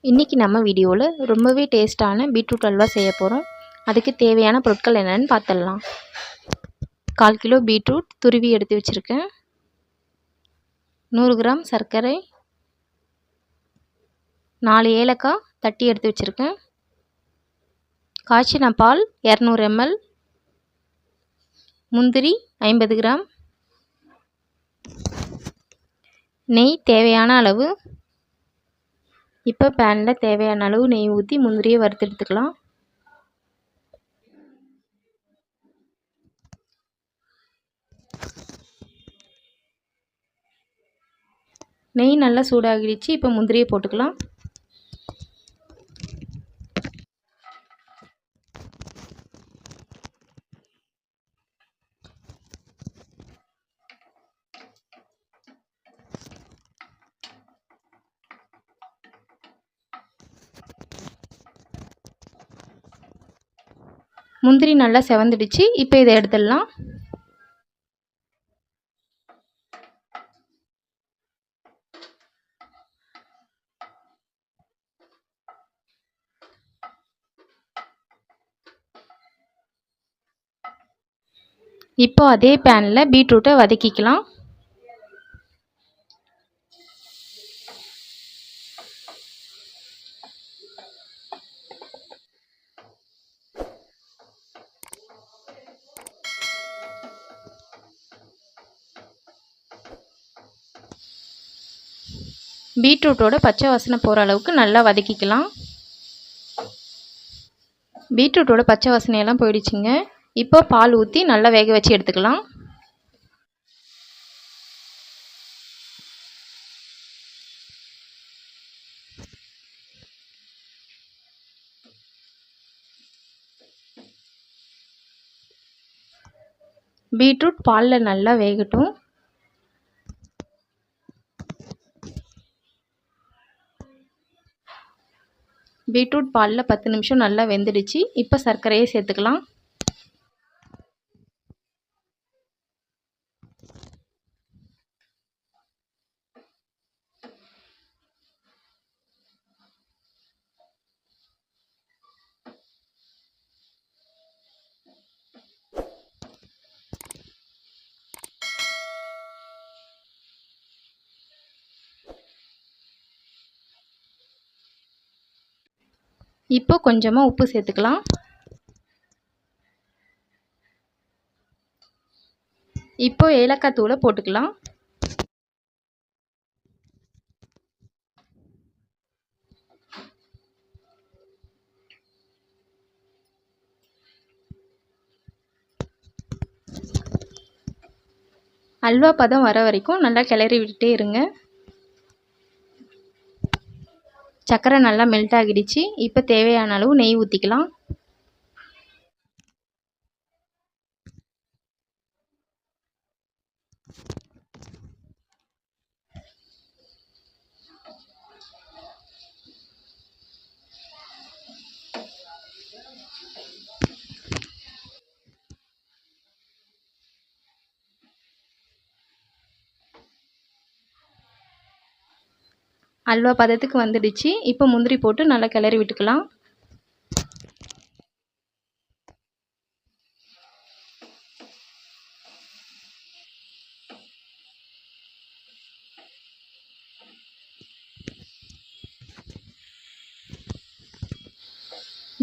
இன்றைக்கி நம்ம வீடியோவில் ரொம்பவே டேஸ்ட்டான பீட்ரூட் அல்வா செய்ய போகிறோம். அதுக்கு தேவையான பொருட்கள் என்னென்னு பார்த்துடலாம். 1/4 கிலோ பீட்ரூட் துருவி எடுத்து வச்சுருக்கேன். 100 கிராம் சர்க்கரை, 4 ஏலக்காய் தட்டி எடுத்து வச்சுருக்கேன். காய்ச்சின பால் 200 ml, முந்திரி 50 கிராம், நெய் தேவையான அளவு. இப்போ பேனில் தேவையான அளவு நெய் ஊற்றி முந்திரியை வறுத்து எடுத்துக்கலாம். நெய் நல்லா சூடாகிடுச்சு. இப்போ முந்திரியை போட்டுக்கலாம். முந்திரி நல்லா செவந்துடுச்சு. இப்போ இதை எடுத்துடலாம். இப்போ அதே பேனில் பீட்ரூட்டை வதக்கிக்கலாம். பீட்ரூட்டோட பச்சை வாசனை போகிற அளவுக்கு நல்லா வதக்கிக்கலாம். பீட்ரூட்டோட பச்சை வாசனையெல்லாம் போயிடுச்சுங்க. இப்போ பால் ஊற்றி நல்லா வேக வச்சு எடுத்துக்கலாம். பீட்ரூட் பாலில் நல்லா வேகட்டும். பீட்ரூட் பாலில் 10 நிமிஷம் நல்லா வெந்துடுச்சு. இப்போ சர்க்கரையை சேர்த்துக்கலாம். இப்போ கொஞ்சமாக உப்பு சேர்த்துக்கலாம். இப்போ ஏலக்காய் தூளை போட்டுக்கலாம். அல்வா பதம் வர வரைக்கும் நல்லா கிளறி விட்டுட்டே இருங்க. சர்க்கரை நல்லா மெல்ட் ஆகிடுச்சு. இப்போ தேவையான அளவு நெய் ஊற்றிக்கலாம். அல்வா பதத்துக்கு வந்துடுச்சு. இப்போ முந்திரி போட்டு நல்லா கிளறி விட்டுக்கலாம்.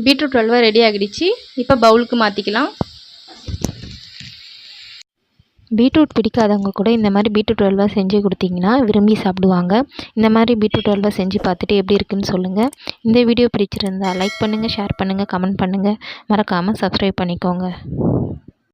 பீட்ரூட் அல்வா ரெடி ஆகிடுச்சு. இப்போ பவுலுக்கு மாற்றிக்கலாம். பீட்ரூட் பிடிக்காதவங்க கூட இந்த மாதிரி பீட்ரூட் அல்வா செஞ்சு கொடுத்தீங்கன்னா விரும்பி சாப்பிடுவாங்க. இந்த மாதிரி பீட்ரூட் அல்வா செஞ்சு பார்த்துட்டு எப்படி இருக்குன்னு சொல்லுங்கள். இந்த வீடியோ பிடிச்சிருந்தா லைக் பண்ணுங்கள், ஷேர் பண்ணுங்கள், கமெண்ட் பண்ணுங்கள். மறக்காமல் சப்ஸ்கிரைப் பண்ணிக்கோங்க.